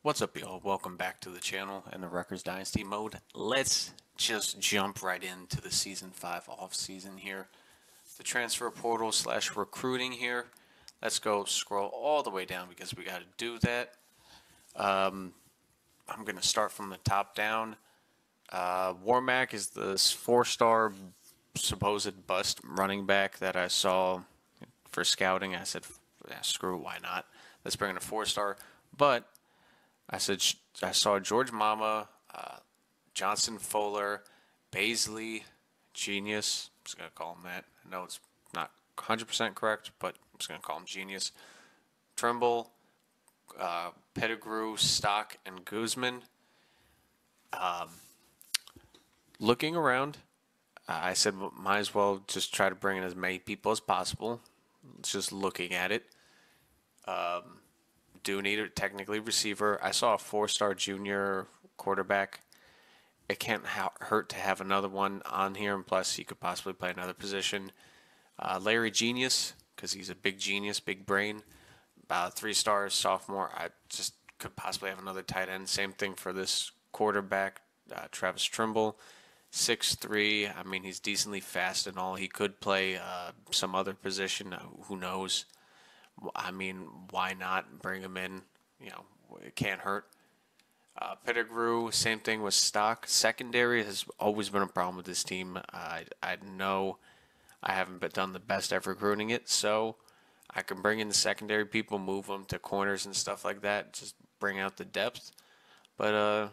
What's up, y'all? Welcome back to the channel and the Rutgers Dynasty mode. Let's just jump right into the Season 5 off-season here. The transfer portal / recruiting here. Let's go scroll all the way down because we got to do that. I'm going to start from the top down. Warmack is the 4-star supposed bust running back that I saw for scouting. I said, yeah, screw it, why not? Let's bring in a 4-star. But I saw George Mama, Johnson Fuller, Baisley, Genius. I'm just going to call him that. I know it's not 100% correct, but I'm just going to call him Genius. Trimble, Pettigrew, Stock, and Guzman. Looking around, I said might as well just try to bring in as many people as possible. Just looking at it. Do need a technically receiver. I saw a 4-star junior quarterback. It can't hurt to have another one on here, and plus he could possibly play another position. Larry Genius, because he's a big genius, big brain. 3-star sophomore. I just could possibly have another tight end. Same thing for this quarterback, Travis Trimble. 6'3". I mean, he's decently fast and all. He could play some other position. Who knows? I mean, why not bring him in? You know, it can't hurt. Pettigrew, same thing with Stock. Secondary has always been a problem with this team. I know I haven't done the best at recruiting it, so I can bring in the secondary people, move them to corners and stuff like that, just bring out the depth. But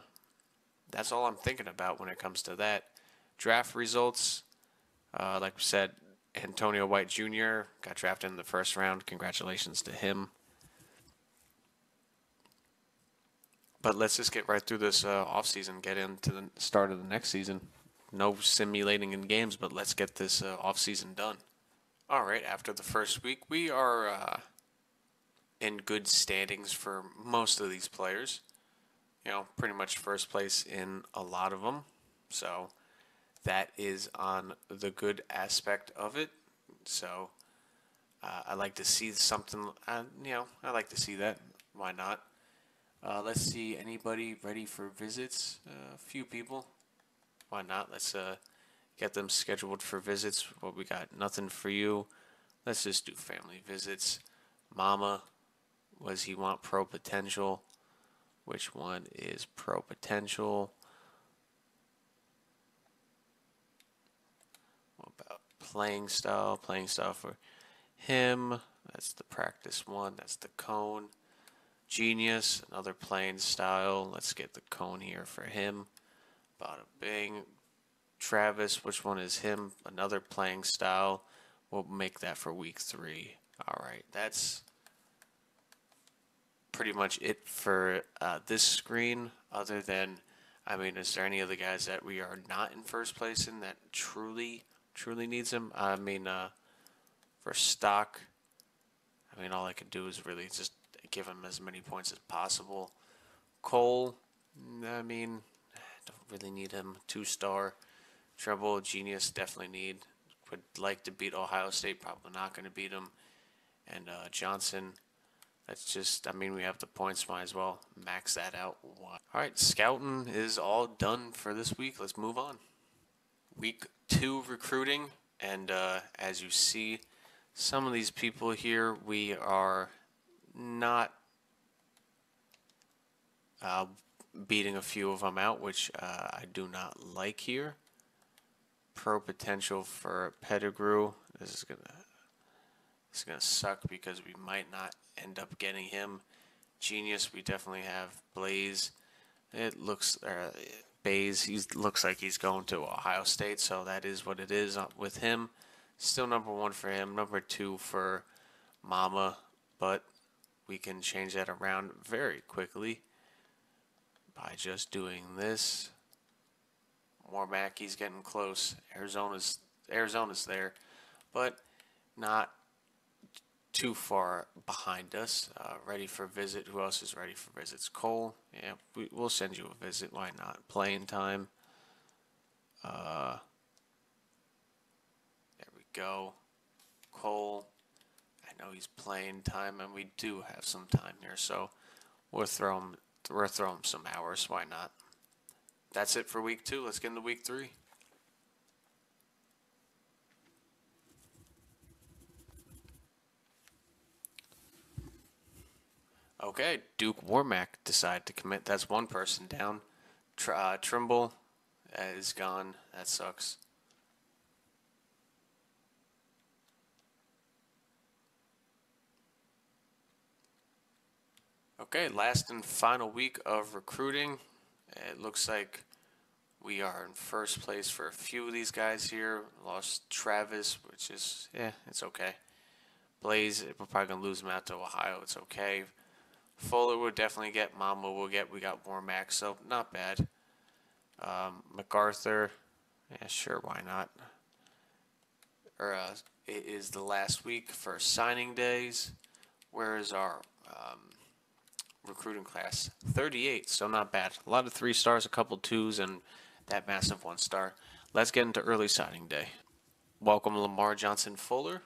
that's all I'm thinking about when it comes to that. Draft results, like we said, Antonio White Jr. got drafted in the first round. Congratulations to him. But let's just get right through this offseason, get into the start of the next season. No simulating in games, but let's get this offseason done. All right, after the first week, we are in good standings for most of these players. You know, pretty much first place in a lot of them. So that is on the good aspect of it. So I like to see something, I like to see that. Why not? Let's see, anybody ready for visits? A few people. Why not? Let's get them scheduled for visits. Well, we got nothing for you. Let's just do family visits. Mama, what does he want? Pro potential. Which one is pro potential? What about playing style? Playing style for him. That's the practice one. That's the cone. Genius, another playing style. Let's get the cone here for him. Bada bing. Travis, which one is him? Another playing style. We'll make that for week 3. All right, that's pretty much it for this screen, other than, I mean, is there any other guys that we are not in first place in that truly needs him? I mean, for Stock, I mean, all I could do is really just give him as many points as possible. Cole, I mean, don't really need him. 2-star. Treble, Genius, definitely need. Would like to beat Ohio State, probably not going to beat him. And Johnson, that's just, I mean, we have the points, might as well max that out. All right, scouting is all done for this week. Let's move on. Week 2 recruiting, and as you see, some of these people here, we are not beating a few of them out, which I do not like here. Pro potential for Pettigrew. This is gonna suck because we might not end up getting him. Genius, we definitely have Blaze. It looks Baze. He looks like he's going to Ohio State, so that is what it is with him. Still number 1 for him. Number 2 for Mama, but we can change that around very quickly by just doing this. Warmack, he's getting close. Arizona's there, but not too far behind us. Ready for visit. Who else is ready for visits? Cole. Yeah, we'll send you a visit. Why not? Playing time. There we go. Cole. I know he's playing time, and we do have some time here, so we'll throw him we're throwing some hours. Why not? That's it for week 2. Let's get into week 3. Okay, Duke Warmack decided to commit. That's one person down. Trimble is gone. That sucks. Okay, last and final week of recruiting. It looks like we are in first place for a few of these guys here. Lost Travis, which is, it's okay. Blaze, we're probably going to lose him out to Ohio. It's okay. Fuller will definitely get. Mama will get. We got Warmack, so not bad. MacArthur, sure, why not? It is the last week for signing days. Where is our recruiting class? 38, so not bad. A lot of 3 stars, a couple 2s, and that massive 1 star. Let's get into early signing day. Welcome Lamar Johnson Fuller,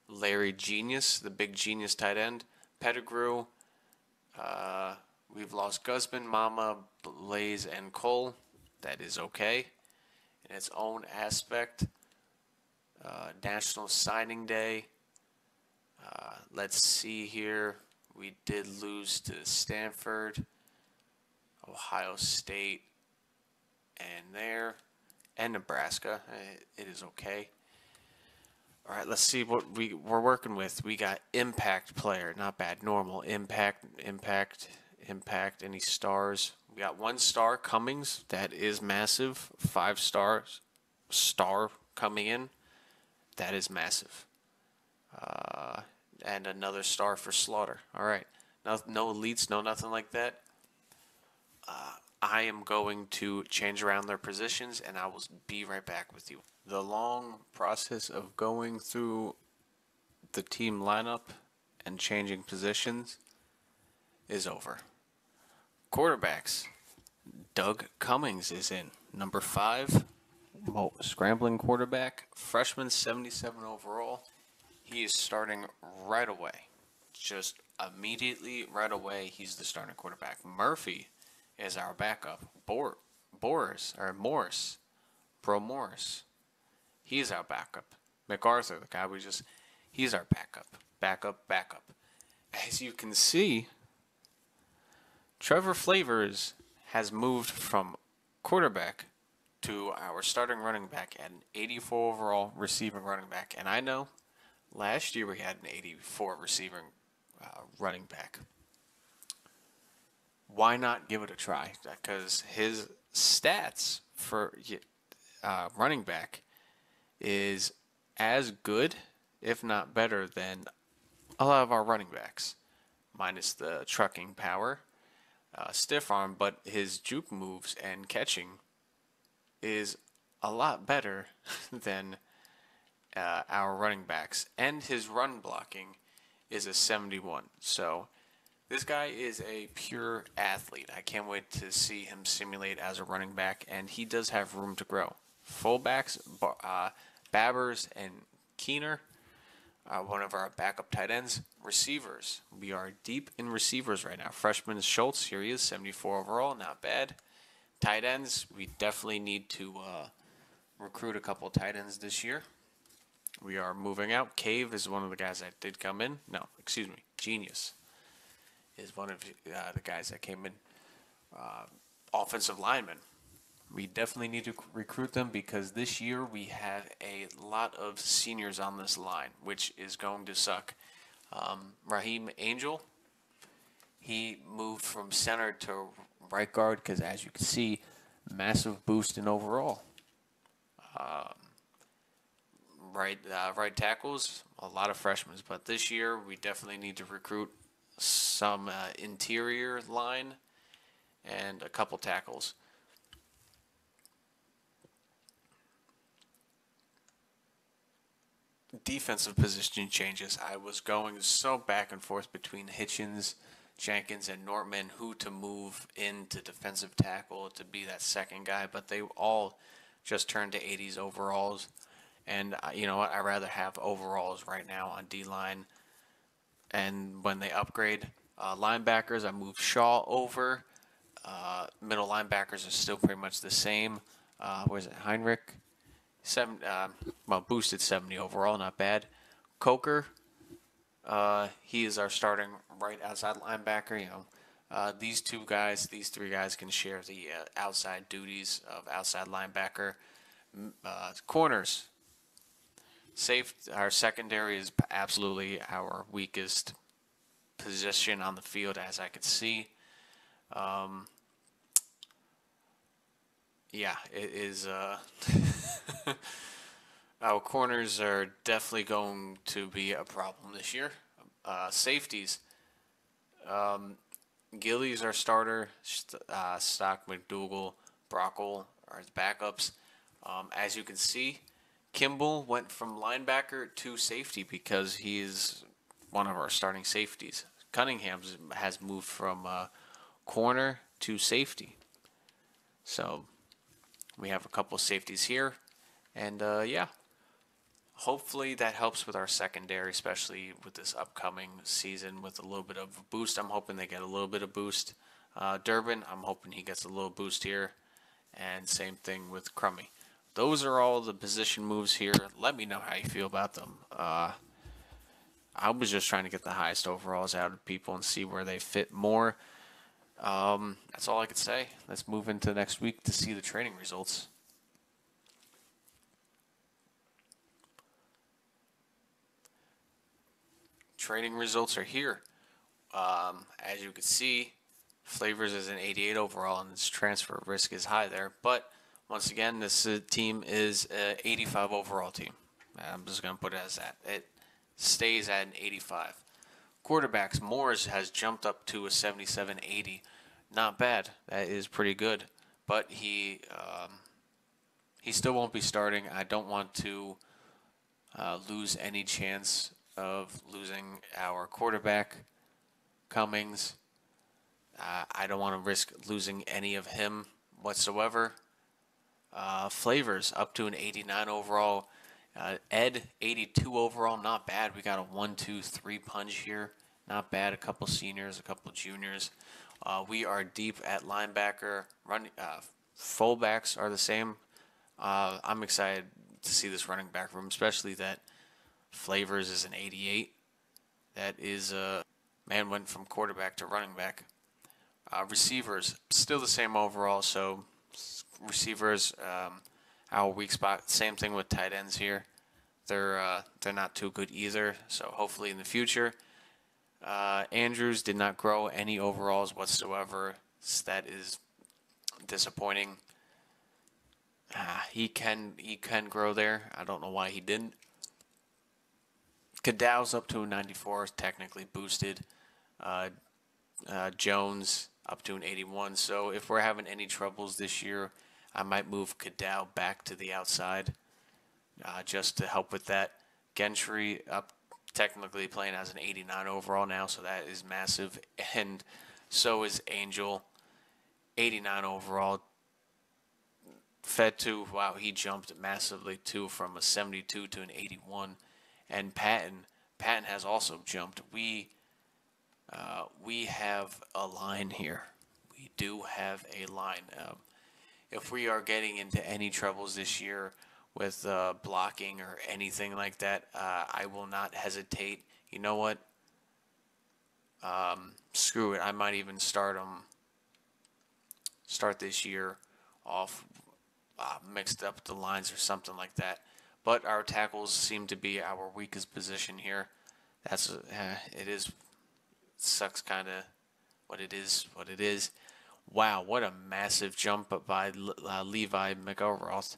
Larry Genius, the big genius tight end. Pettigrew. We've lost Guzman, Mama, Blaze, and Cole. That is okay in its own aspect. National Signing Day. Let's see here. We did lose to Stanford, Ohio State, and Nebraska. It is okay. All right, let's see what we're working with. We got impact player, not bad. Normal, impact. Any stars? We got 1 star, Cummings. That is massive. 5 stars, star coming in. That is massive. And another star for Slaughter. All right, no elites, no nothing like that. I am going to change around their positions, and I will be right back with you. The long process of going through the team lineup and changing positions is over. Quarterbacks. Doug Cummings is in. Number 5, scrambling quarterback, freshman, 77 overall. He is starting right away. Just immediately, right away, he's the starting quarterback. Murphy is our backup. Morris. He's our backup. MacArthur, the guy he's our backup. As you can see, Trevor Flavors has moved from quarterback to our starting running back at an 84 overall receiving running back. And I know last year we had an 84 receiving running back. Why not give it a try? Because his stats for running back is as good, if not better, than a lot of our running backs, minus the trucking power, stiff arm, but his juke moves and catching is a lot better than our running backs, and his run blocking is a 71. So this guy is a pure athlete. I can't wait to see him simulate as a running back, and he does have room to grow. Fullbacks, Babbers and Keener, one of our backup tight ends. Receivers, we are deep in receivers right now. Freshman Schultz, here he is, 74 overall, not bad. Tight ends, we definitely need to recruit a couple tight ends this year. We are moving out. Cave is one of the guys that did come in. No, excuse me. Genius is one of the guys that came in. Offensive linemen. We definitely need to recruit them because this year we have a lot of seniors on this line, which is going to suck. Raheem Angel, he moved from center to right guard because, as you can see, massive boost in overall. Right tackles, a lot of freshmen, but this year we definitely need to recruit some interior line and a couple tackles. Defensive position changes. I was going so back and forth between Hitchens, Jenkins, and Nortman who to move into defensive tackle to be that second guy, but they all just turned to 80s overalls. And you know what? I'd rather have overalls right now on D-line. And when they upgrade, Linebackers, I moved Shaw over. Middle linebackers are still pretty much the same. Where's it? Heinrich, boosted 70 overall, not bad. Coker, he is our starting right outside linebacker. These three guys can share the outside duties of outside linebacker. Corners, our secondary is absolutely our weakest position on the field, as I could see. Yeah, it is. Our corners are definitely going to be a problem this year. Safeties. Gillies our starter. Stock, McDougal, Brockle are his backups. As you can see, Kimball went from linebacker to safety because he is one of our starting safeties. Cunningham has moved from corner to safety. So we have a couple safeties here. And yeah, hopefully that helps with our secondary, especially with this upcoming season with a little bit of a boost. I'm hoping they get a little bit of boost. Durbin, I'm hoping he gets a little boost here. And same thing with Crummy. Those are all the position moves here. Let me know how you feel about them. I was just trying to get the highest overalls out of people and see where they fit more. That's all I could say. Let's move into next week to see the training results. Training results are here. As you can see, Flavors is an 88 overall, and his transfer risk is high there. But once again, this team is an 85 overall team. I'm just going to put it as that. It stays at an 85. Quarterbacks, Moores has jumped up to a 77-80. Not bad. That is pretty good. But he still won't be starting. I don't want to lose any chance of losing our quarterback, Cummings. I don't want to risk losing any of him whatsoever. Flavors up to an 89 overall. Ed 82 overall, not bad. We got a 1-2-3 punch here, not bad. A couple seniors, a couple juniors. We are deep at linebacker. Fullbacks are the same. I'm excited to see this running back room, especially that Flavors is an 88. That is man went from quarterback to running back. Receivers still the same overall. So receivers, our weak spot. Same thing with tight ends here. They're not too good either. So hopefully in the future. Andrews did not grow any overalls whatsoever. So that is disappointing. He can grow there. I don't know why he didn't. Cadow's up to a 94, technically boosted. Jones up to an 81. So if we're having any troubles this year, I might move Cadow back to the outside just to help with that. Gentry up, technically playing as an 89 overall now, so that is massive. And so is Angel, 89 overall. Fed wow, he jumped massively too, from a 72 to an 81. And Patton has also jumped. We have a line here. We do have a line. If we are getting into any troubles this year with blocking or anything like that, I will not hesitate. You know what? Screw it. I might even start this year off mixed up the lines or something like that. But our tackles seem to be our weakest position here. It is. Sucks kind of what it is. Wow, what a massive jump by Levi McElroth.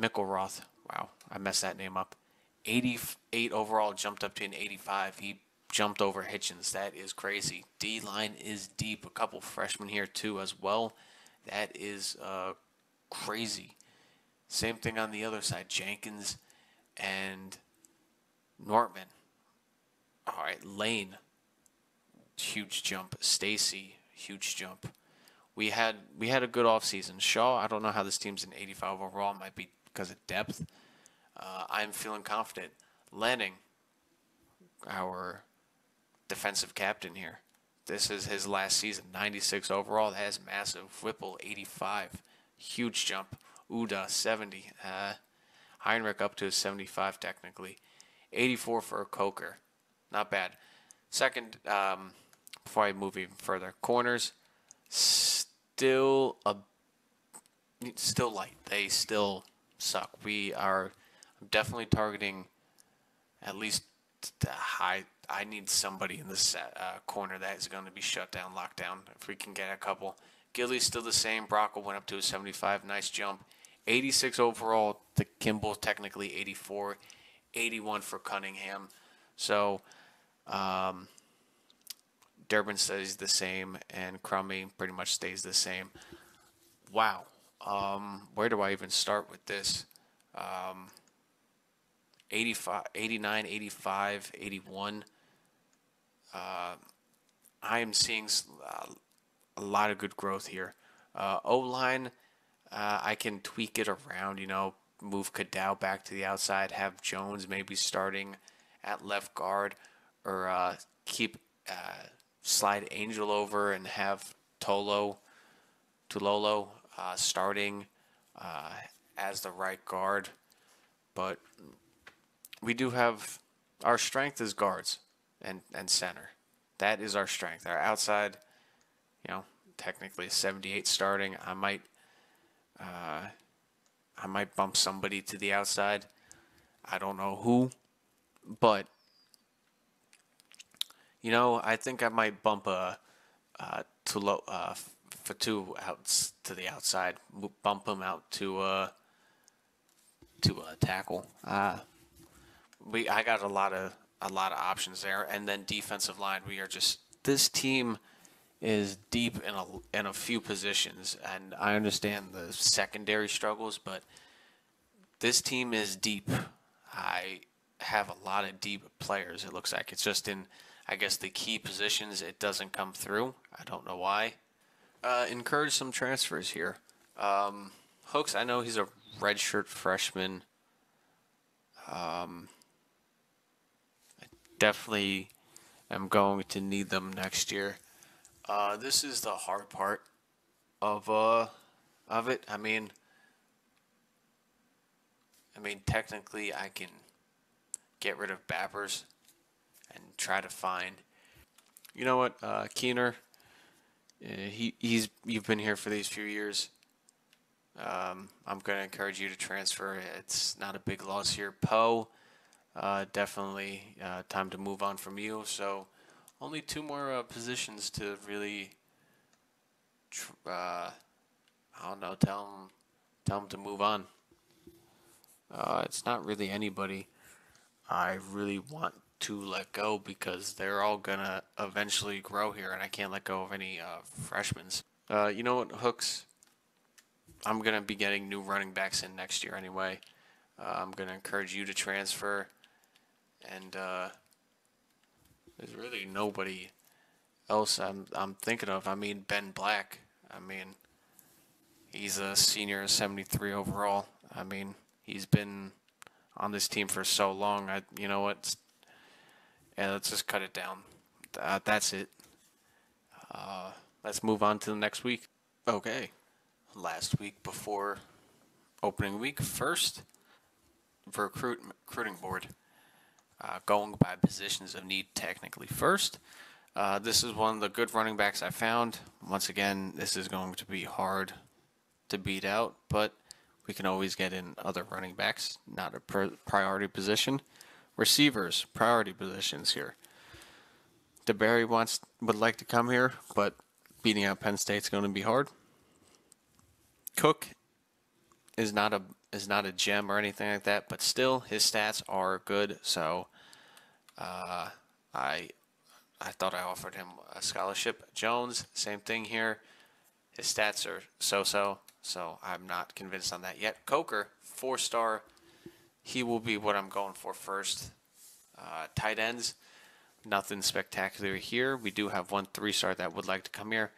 Wow, I messed that name up. 88 overall, jumped up to an 85. He jumped over Hitchens. That is crazy. D-line is deep. A couple freshmen here too as well. That is crazy. Same thing on the other side. Jenkins and Nortman. All right, Lane, huge jump. Stacy, huge jump. We had a good offseason. Shaw, I don't know how this team's an 85 overall. It might be because of depth. I'm feeling confident. Lanning, our defensive captain here. This is his last season. 96 overall. That is massive. Whipple, 85. Huge jump. Uda, 70. Heinrich up to 75 technically. 84 for Coker. Not bad. Second, before I move even further, corners, still light. They still suck. We are definitely targeting at least the high. I need somebody in this corner that is going to be shut down, locked down. If we can get a couple. Gilly's still the same. Brockle went up to a 75. Nice jump. 86 overall. The Kimball technically 84. 81 for Cunningham. So Durbin stays the same, and Crummy pretty much stays the same. Wow. Where do I even start with this? 85, 89, 85, 81. I am seeing a lot of good growth here. O-line, I can tweak it around, move Cadell back to the outside, have Jones maybe starting at left guard, or slide Angel over and have Tulolo starting as the right guard. But we do have our strength is guards and center. That is our strength. Our outside, technically 78 starting. I might bump somebody to the outside. I don't know who, but I think I might bump Fatu out to the outside. Bump him out to tackle. I got a lot of options there, and then defensive line. This team is deep in a few positions, and I understand the secondary struggles, but this team is deep. I have a lot of deep players. It looks like it's just in, I guess, the key positions. It doesn't come through. I don't know why. Encourage some transfers here. Hooks, I know he's a redshirt freshman. I definitely am going to need them next year. This is the hard part of it. I mean, technically, I can get rid of Bappers and try to find. You know what, Keener? You've been here for these few years. I'm going to encourage you to transfer. It's not a big loss here. Poe, definitely time to move on from you. So only two more positions to really, I don't know, tell them to move on. It's not really anybody I really want to let go because they're all going to eventually grow here, and I can't let go of any freshmen. You know what, Hooks? I'm going to be getting new running backs in next year anyway. I'm going to encourage you to transfer, and there's really nobody else I'm thinking of. Ben Black. He's a senior, 73 overall. He's been on this team for so long. You know what? Yeah, let's just cut it down. That's it. Let's move on to the next week. Okay. Last week before opening week, first recruiting board. Going by positions of need technically first. This is one of the good running backs I found. Once again, this is going to be hard to beat out, but we can always get in other running backs, not a priority position. Receivers, priority positions here. DeBerry would like to come here, but beating out Penn State's going to be hard. Cook is not a gem or anything like that, but still his stats are good. So I thought I offered him a scholarship. Jones, same thing here. His stats are so I'm not convinced on that yet. Coker, 4-star. He will be what I'm going for first. Tight ends, nothing spectacular here. We do have one 3-star that would like to come here.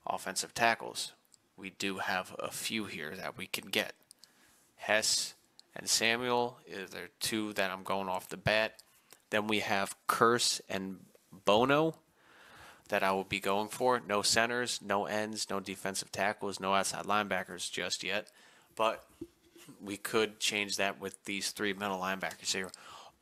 Offensive tackles, we do have a few here that we can get. Hess and Samuel, they're two that I'm going off the bat. Then we have Curse and bono that I will be going for. No centers, no ends, no defensive tackles, no outside linebackers just yet. But we could change that with these 3 middle linebackers here.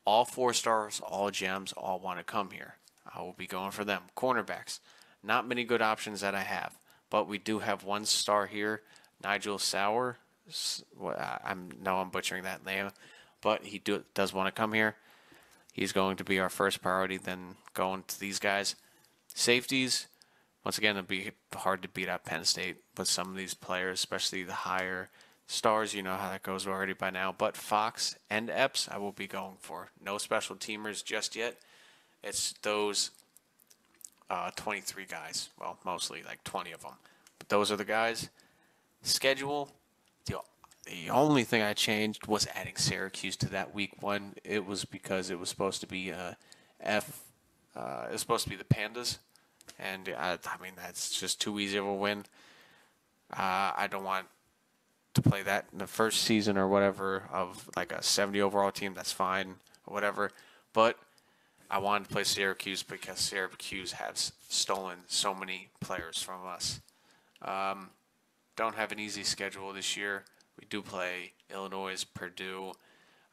All 4 stars, all gems, all want to come here. I will be going for them. Cornerbacks. Not many good options that I have, but we do have 1 star here, Nigel Sauer. I'm butchering that name, but he does want to come here. He's going to be our first priority, then going to these guys. Safeties, once again, it'll be hard to beat out Penn State with some of these players, especially the higher stars. You know how that goes already by now. But Fox and Epps, I will be going for. No special teamers just yet. It's those 23 guys. Well, mostly like 20 of them. But those are the guys. Schedule, the only thing I changed was adding Syracuse to that week 1. It was because it was supposed to be it was supposed to be the Pandas, and I mean that's just too easy of a win. I don't want to play that in the first season or whatever of like a 70 overall team. That's fine or whatever, but I wanted to play Syracuse because Syracuse has stolen so many players from us. Don't have an easy schedule this year. We do play Illinois, Purdue,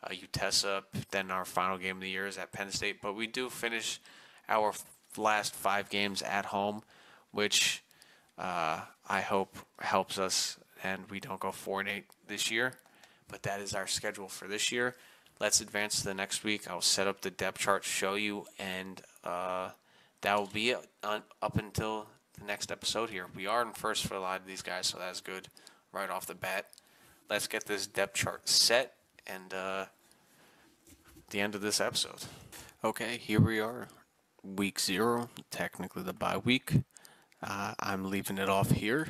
UTESA, then our final game of the year is at Penn State. But we do finish our last 5 games at home, which I hope helps us and we don't go 4-8 this year. But that is our schedule for this year. Let's advance to the next week. I'll set up the depth chart, show you, and that will be it up until the next episode here. We are in first for a lot of these guys, so that's good right off the bat. Let's get this depth chart set and the end of this episode. Okay, here we are. Week 0, technically the bye week. I'm leaving it off here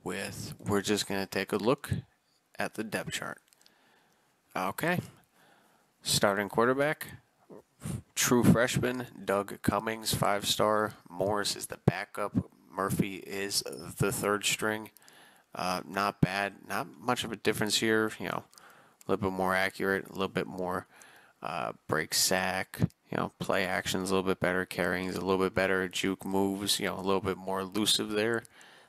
with we're just going to take a look at the depth chart. Okay. Starting quarterback, true freshman, Doug Cummings, 5-star. Morris is the backup. Murphy is the 3rd string. Not bad. Not much of a difference here. You know, a little bit more accurate, a little bit more break sack. You know, play actions a little bit better, carrying's a little bit better, juke moves. You know, a little bit more elusive there.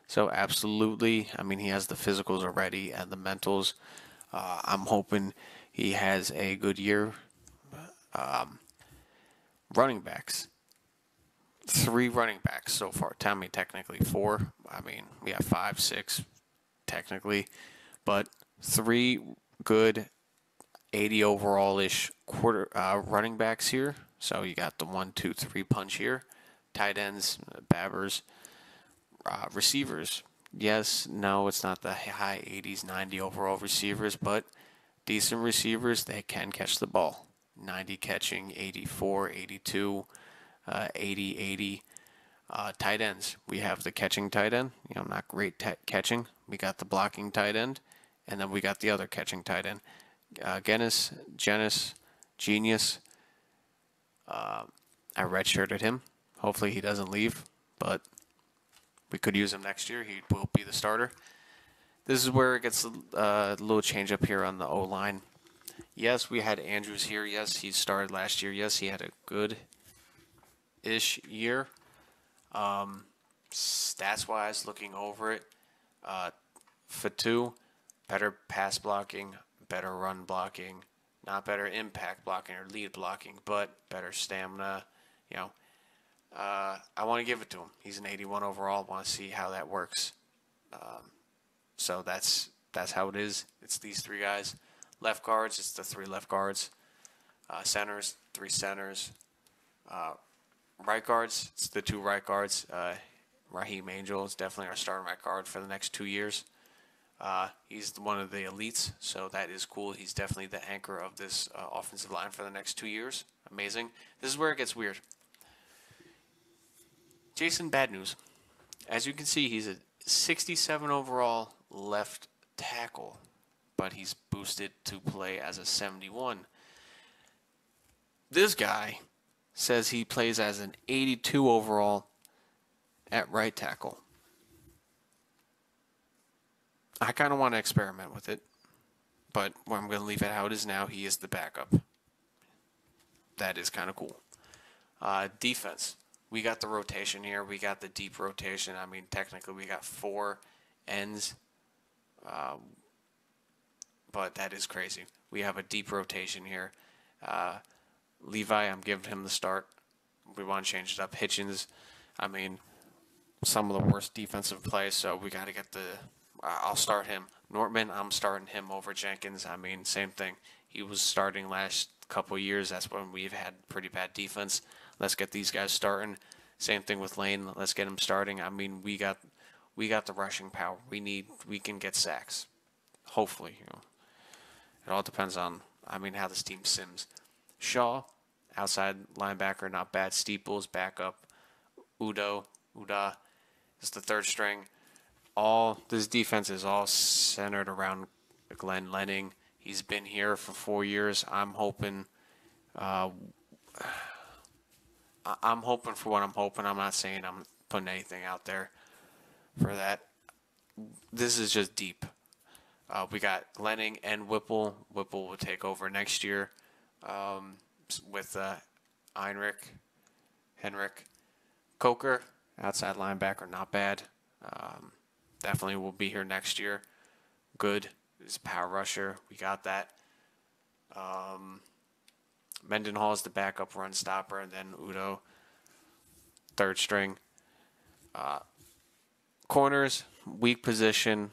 So absolutely, I mean, he has the physicals already and the mentals. I'm hoping he has a good year. Running backs. 3 running backs so far. Tell me, technically 4. I mean, we have 5, 6, technically. But 3 good 80 overall-ish running backs here. So you got the 1, 2, 3 punch here. Tight ends, babbers. Receivers. Yes, no, it's not the high 80s, 90 overall receivers, but decent receivers, they can catch the ball. 90 catching, 84, 82, 80, 80. Tight ends. We have the catching tight end. You know, not great catching. We got the blocking tight end, and then we got the other catching tight end. Genius. I redshirted him. Hopefully he doesn't leave, but we could use him next year. He will be the starter. This is where it gets a little change up here on the O-line. Yes, we had Andrews here. Yes, he started last year. Yes, he had a good-ish year. Stats-wise, looking over it, Fatu, better pass blocking, better run blocking, not better impact blocking or lead blocking, but better stamina. You know, I want to give it to him. He's an 81 overall. I want to see how that works. So that's how it is. It's these 3 guys. Left guards, it's the 3 left guards. Centers, 3 centers. Right guards, it's the 2 right guards. Raheem Angel is definitely our starting right guard for the next 2 years. He's one of the elites, so that is cool. He's definitely the anchor of this offensive line for the next 2 years. Amazing. This is where it gets weird. Jason, bad news. As you can see, he's a 67 overall left tackle, but he's boosted to play as a 71. This guy says he plays as an 82 overall at right tackle. I kind of want to experiment with it, but I'm going to leave it how it is now. He is the backup. That is kind of cool. Defense. We got the rotation here. We got the deep rotation. I mean, technically, we got 4 ends, but that is crazy. We have a deep rotation here. Levi, I'm giving him the start. We want to change it up. Hitchens, I mean, some of the worst defensive plays, so we got to get the. I'll start him. Nortman, I'm starting him over Jenkins. I mean, same thing. He was starting last couple years. That's when we've had pretty bad defense. Let's get these guys starting. Same thing with Lane. Let's get him starting. I mean, we got the rushing power. We can get sacks. Hopefully, it all depends on how this team sims. Shaw, outside linebacker, not bad. Steeples, backup. Uda is the third string. This defense is all centered around Glenn Lenning. He's been here for 4 years. I'm hoping for what I'm hoping. I'm not saying I'm putting anything out there for that. This is just deep. We got Lenning and Whipple. Whipple will take over next year with Henrik. Coker, outside linebacker, not bad. Definitely will be here next year. Good. He's a power rusher. We got that. Mendenhall is the backup run stopper, and then Udo, third string. Corners, weak position.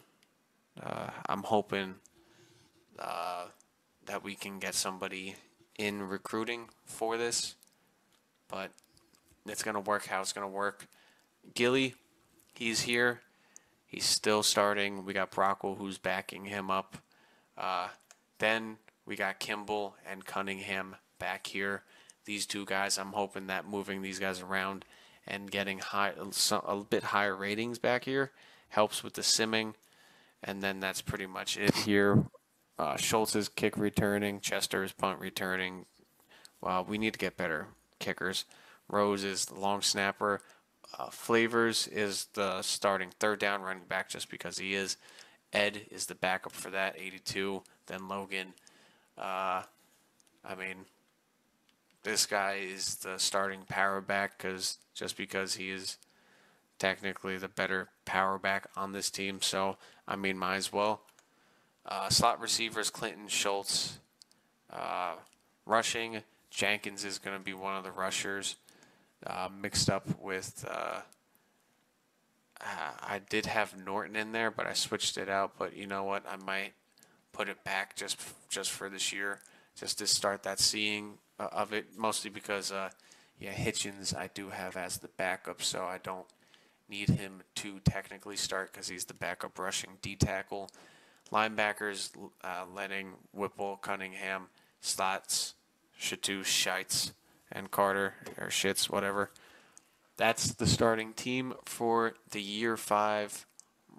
I'm hoping that we can get somebody in recruiting for this, but it's going to work how it's going to work. Gilly, he's here. He's still starting. We got Brockle, who's backing him up. Then we got Kimball and Cunningham back here. These two guys, I'm hoping that moving these guys around and getting a bit higher ratings back here helps with the simming. And then that's pretty much it here. Schultz is kick returning. Chester is punt returning. We need to get better kickers. Rose is the long snapper. Flavors is the starting third down running back just because he is. Ed is the backup for that, 82. Then Logan. This guy is the starting power back just because he is technically the better power back on this team. So, might as well. Slot receivers, Clinton, Schultz. Rushing, Jenkins is going to be one of the rushers. Mixed up with, I did have Norton in there, but I switched it out. But you know what? I might put it back just for this year, just to start that seeing of it. Mostly because, Hitchens I do have as the backup, so I don't need him to technically start because he's the backup rushing D tackle. Linebackers, Lenning, Whipple, Cunningham, Slots, Chatou, Scheitz, and Carter, or Schitz, whatever. That's the starting team for the Year 5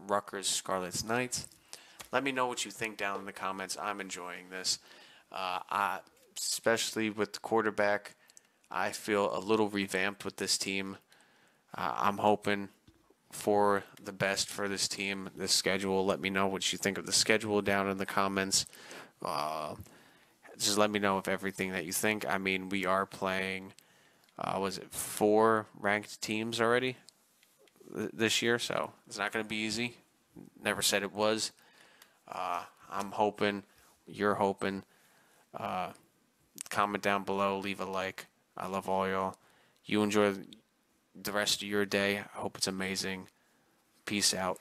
Rutgers Scarlett Knights. Let me know what you think down in the comments. I'm enjoying this. Especially with the quarterback, I feel a little revamped with this team. I'm hoping for the best for this team, this schedule. Let me know what you think of the schedule down in the comments. Just let me know of everything that you think. We are playing, 4 ranked teams already this year, so it's not going to be easy. Never said it was. I'm hoping, you're hoping. Comment down below, leave a like. I love all y'all. You enjoy the rest of your day. I hope it's amazing. Peace out.